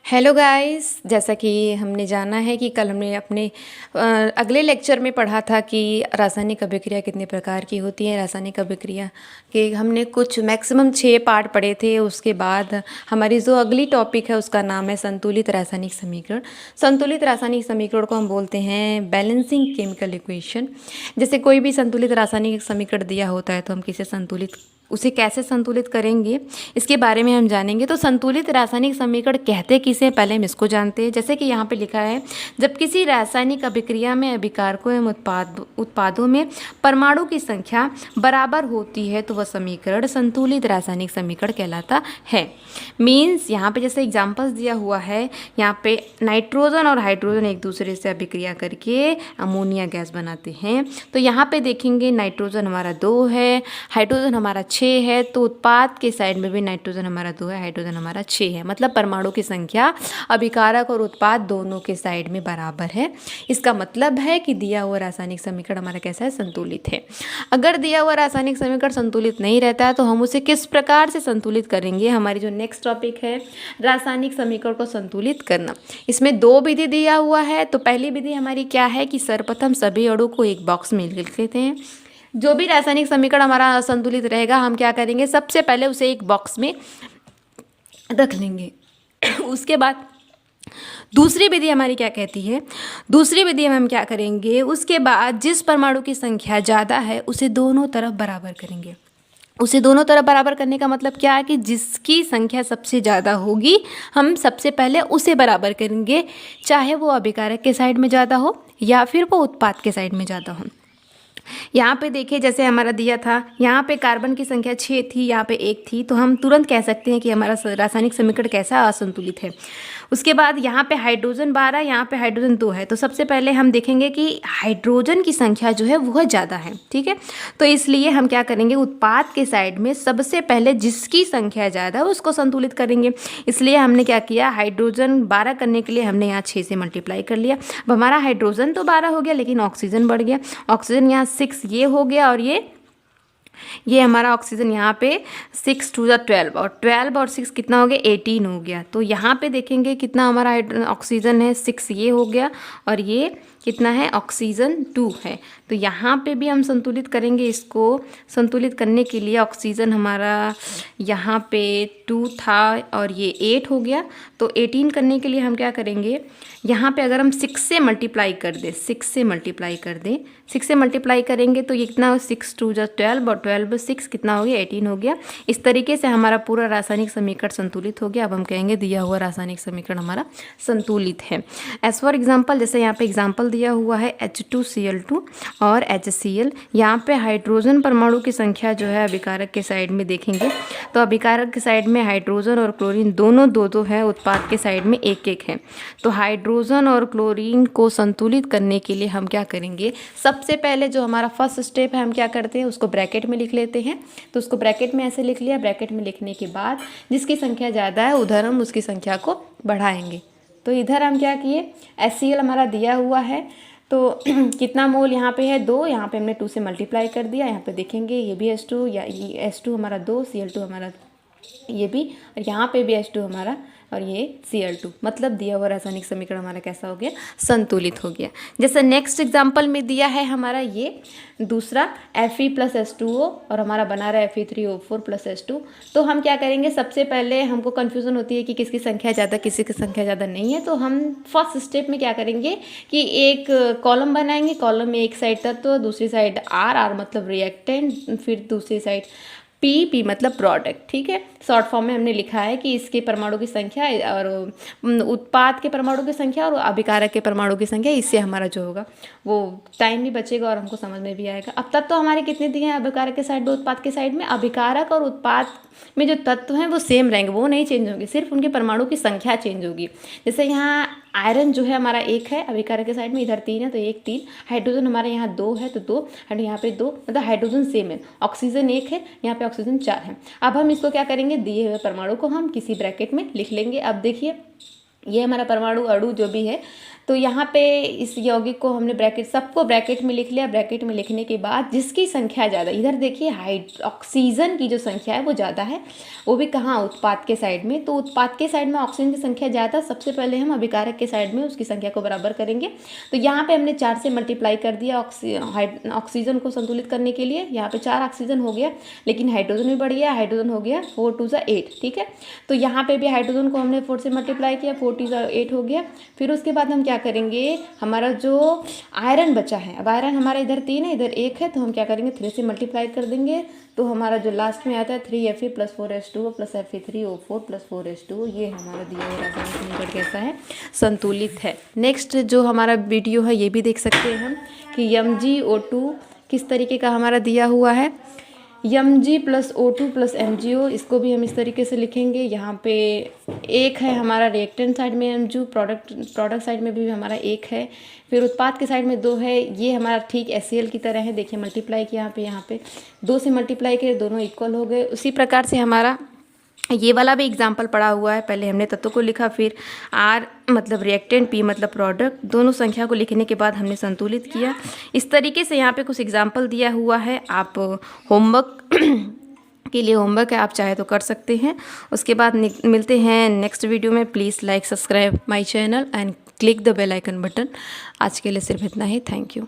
Hello guys, जैसा कि हमने जाना है कि कल हमने अपने अगले लेक्चर में पढ़ा था कि रासायनिक अभिक्रिया कितने प्रकार की होती है। रासायनिक अभिक्रिया के हमने कुछ मैक्सिमम 6 पार्ट पढ़े थे। उसके बाद हमारी जो अगली टॉपिक है उसका नाम है संतुलित रासायनिक समीकरण। संतुलित रासायनिक समीकरण को हम बोलते हैं बैलेंसिंग केमिकल इक्वेशन। जैसे कोई भी संतुलित रासायनिक समीकरण दिया होता है तो हम उसे कैसे संतुलित करेंगे इसके बारे में हम जानेंगे। तो संतुलित रासायनिक समीकरण कहते किसे हैं, पहले हम इसको जानते हैं। जैसे कि यहाँ पे लिखा है, जब किसी रासायनिक अभिक्रिया में अभिकारकों एवं उत्पादों में परमाणु की संख्या बराबर होती है तो वह समीकरण संतुलित रासायनिक समीकरण कहलाता है। मीन्स यहाँ पे जैसे एग्जाम्पल्स दिया हुआ है, यहाँ पे नाइट्रोजन और हाइड्रोजन एक दूसरे से अभिक्रिया करके अमोनिया गैस बनाते हैं। तो यहाँ पे देखेंगे नाइट्रोजन हमारा 2 है, हाइड्रोजन हमारा 6 है, तो उत्पाद के साइड में भी नाइट्रोजन हमारा 2 है, हाइड्रोजन हमारा 6 है। मतलब परमाणु की संख्या अभिकारक और उत्पाद दोनों के साइड में बराबर है। इसका मतलब है कि दिया हुआ रासायनिक समीकरण हमारा कैसा है, संतुलित है। अगर दिया हुआ रासायनिक समीकरण संतुलित नहीं रहता है तो हम उसे किस प्रकार से संतुलित करेंगे। हमारी जो नेक्स्ट टॉपिक है रासायनिक समीकरण को संतुलित करना। इसमें 2 विधि दिया हुआ है। तो पहली विधि हमारी क्या है कि सर्वप्रथम सभी अणु को एक बॉक्स में लिख लेते हैं। जो भी रासायनिक समीकरण हमारा असंतुलित रहेगा हम क्या करेंगे, सबसे पहले उसे एक बॉक्स में रख लेंगे। उसके बाद दूसरी विधि हमारी क्या कहती है, दूसरी विधि में हम क्या करेंगे, उसके बाद जिस परमाणु की संख्या ज़्यादा है उसे दोनों तरफ बराबर करेंगे। उसे दोनों तरफ बराबर करने का मतलब क्या है कि जिसकी संख्या सबसे ज़्यादा होगी हम सबसे पहले उसे बराबर करेंगे, चाहे वो अभिकारक के साइड में ज़्यादा हो या फिर वो उत्पाद के साइड में ज़्यादा हो। यहाँ पे देखिए, जैसे हमारा दिया था, यहाँ पे कार्बन की संख्या 6 थी, यहाँ पे 1 थी, तो हम तुरंत कह सकते हैं कि हमारा रासायनिक समीकरण कैसा असंतुलित है। उसके बाद यहाँ पे हाइड्रोजन 12, यहाँ पे हाइड्रोजन 2 है। तो सबसे पहले हम देखेंगे कि हाइड्रोजन की संख्या जो है वह ज़्यादा है, ठीक है। तो इसलिए हम क्या करेंगे, उत्पाद के साइड में सबसे पहले जिसकी संख्या ज़्यादा है उसको संतुलित करेंगे। इसलिए हमने क्या किया, हाइड्रोजन 12 करने के लिए हमने यहाँ 6 से मल्टीप्लाई कर लिया। अब हमारा हाइड्रोजन तो 12 हो गया लेकिन ऑक्सीजन बढ़ गया। ऑक्सीजन यहाँ 6 ये हो गया और ये हमारा ऑक्सीजन यहाँ पे 6 2 12 और 12 और 6 कितना हो गया, 18 हो गया। तो यहाँ पे देखेंगे कितना हमारा ऑक्सीजन है, 6 ये हो गया और ये कितना है, ऑक्सीजन 2 है। तो यहाँ पे भी हम संतुलित करेंगे। इसको संतुलित करने के लिए ऑक्सीजन हमारा यहाँ पे 2 था और ये 8 हो गया। तो 18 करने के लिए हम क्या करेंगे, यहाँ पे अगर हम 6 से मल्टीप्लाई कर दें, 6 से मल्टीप्लाई कर दें, 6 से मल्टीप्लाई करेंगे तो ये कितना, 6 2 12 और 12 6 कितना हो गया, 18 हो गया। इस तरीके से हमारा पूरा रासायनिक समीकरण संतुलित हो गया। अब हम कहेंगे दिया हुआ रासायनिक समीकरण हमारा संतुलित है। एज फॉर एग्जाम्पल, जैसे यहाँ पे एग्जाम्पल दिया हुआ है H2Cl2 और HCl। यहाँ पे हाइड्रोजन परमाणु की संख्या जो है अभिकारक के साइड में देखेंगे तो अभिकारक के साइड में हाइड्रोजन और क्लोरीन दोनों 2-2 है, उत्पाद के साइड में 1-1 है। तो हाइड्रोजन और क्लोरीन को संतुलित करने के लिए हम क्या करेंगे, सबसे पहले जो हमारा फर्स्ट स्टेप है हम क्या करते हैं, उसको ब्रैकेट में लिख लेते हैं। तो उसको ब्रैकेट में ऐसे लिख लिया। ब्रैकेट में लिखने के बाद जिसकी संख्या ज़्यादा है उधर हम उसकी संख्या को बढ़ाएंगे। तो इधर हम क्या किए, HCl हमारा दिया हुआ है तो कितना मोल यहाँ पे है, 2, यहाँ पे हमने 2 से मल्टीप्लाई कर दिया। यहाँ पे देखेंगे ये भी H2, या ये H2 हमारा 2, Cl2 हमारा ये भी, और यहाँ पे भी H2 हमारा और ये Cl2। मतलब दिया हुआ रासायनिक समीकरण हमारा कैसा हो गया, संतुलित हो गया। जैसे नेक्स्ट एग्जांपल में दिया है हमारा ये दूसरा Fe + H2O और हमारा बना रहा है Fe3O4 + H2। तो हम क्या करेंगे, सबसे पहले हमको कन्फ्यूज़न होती है कि किसकी संख्या ज़्यादा किसी की संख्या ज़्यादा नहीं है। तो हम फर्स्ट स्टेप में क्या करेंगे कि एक कॉलम बनाएंगे। कॉलम में एक साइड तत्व, दूसरी साइड R मतलब रिएक्टेंट, फिर दूसरी साइड P मतलब प्रोडक्ट, ठीक है। शॉर्ट फॉर्म में हमने लिखा है कि इसके परमाणु की संख्या और उत्पाद के परमाणु की संख्या और अभिकारक के परमाणु की संख्या, इससे हमारा जो होगा वो टाइम भी बचेगा और हमको समझ में भी आएगा। अब तक तो हमारे कितने दिए हैं, अभिकारक के साइड में, उत्पाद के साइड में। अभिकारक और उत्पाद में जो तत्व हैं वो सेम रहेंगे, वो नहीं चेंज होंगे, सिर्फ उनके परमाणु की संख्या चेंज होगी। जैसे यहाँ आयरन जो है हमारा 1 है अभिकारक के साइड में, इधर 3 है तो 1 3। हाइड्रोजन हमारे यहाँ 2 है तो 2, और यहाँ पे 2, मतलब हाइड्रोजन सेम है। ऑक्सीजन 1 है, यहाँ पे ऑक्सीजन 4 है। अब हम इसको क्या करेंगे, दिए हुए परमाणु को हम किसी ब्रैकेट में लिख लेंगे। अब देखिए ये हमारा परमाणु अणु जो भी है तो यहाँ पे इस यौगिक को हमने ब्रैकेट, सबको ब्रैकेट में लिख लिया। ब्रैकेट में लिखने के बाद जिसकी संख्या ज़्यादा, इधर देखिए ऑक्सीजन की जो संख्या है वो ज़्यादा है, वो भी कहाँ, उत्पाद के साइड में। तो उत्पाद के साइड में ऑक्सीजन की संख्या ज़्यादा, सबसे पहले हम अभिकारक के साइड में उसकी संख्या को बराबर करेंगे। तो यहाँ पे हमने 4 से मल्टीप्लाई कर दिया ऑक्सीजन को संतुलित करने के लिए। यहाँ पे 4 ऑक्सीजन हो गया, लेकिन हाइड्रोजन भी बढ़ गया, हाइड्रोजन हो गया 4 2 8, ठीक है। तो यहाँ पे भी हाइड्रोजन को हमने 4 से मल्टीप्लाई किया, 4 2 8 हो गया। फिर उसके बाद हम क्या करेंगे, हमारा जो आयरन बचा है, अब आयरन हमारा इधर 3 है, इधर 1 है, तो हम क्या करेंगे 3 से मल्टीप्लाई कर देंगे। तो हमारा जो लास्ट में आता है 3Fe + 4H2O + Fe3O4 + 4H2O, ये हमारा दिया हुआ रासायनिक समीकरण कैसा है, संतुलित है। नेक्स्ट जो हमारा वीडियो है ये भी देख सकते हैं हम कि MgO2 किस तरीके का हमारा दिया हुआ है। Mg + O2 + MgO, इसको भी हम इस तरीके से लिखेंगे। यहाँ पे 1 है हमारा रिएक्टेंट साइड में Mg, प्रोडक्ट साइड में भी हमारा 1 है, फिर उत्पाद के साइड में 2 है। ये हमारा ठीक HCl की तरह है, देखिए मल्टीप्लाई किया यहाँ पे 2 से मल्टीप्लाई किए, दोनों इक्वल हो गए। उसी प्रकार से हमारा ये वाला भी एग्जाम्पल पड़ा हुआ है। पहले हमने तत्व को लिखा, फिर R मतलब रिएक्टेंट, P मतलब प्रोडक्ट, दोनों संख्या को लिखने के बाद हमने संतुलित किया। इस तरीके से यहाँ पे कुछ एग्जाम्पल दिया हुआ है। आप होमवर्क के लिए होमवर्क है, आप चाहे तो कर सकते हैं। उसके बाद मिलते हैं नेक्स्ट वीडियो में। Please like subscribe my channel and click the bell icon button. आज के लिए सिर्फ इतना ही। Thank you.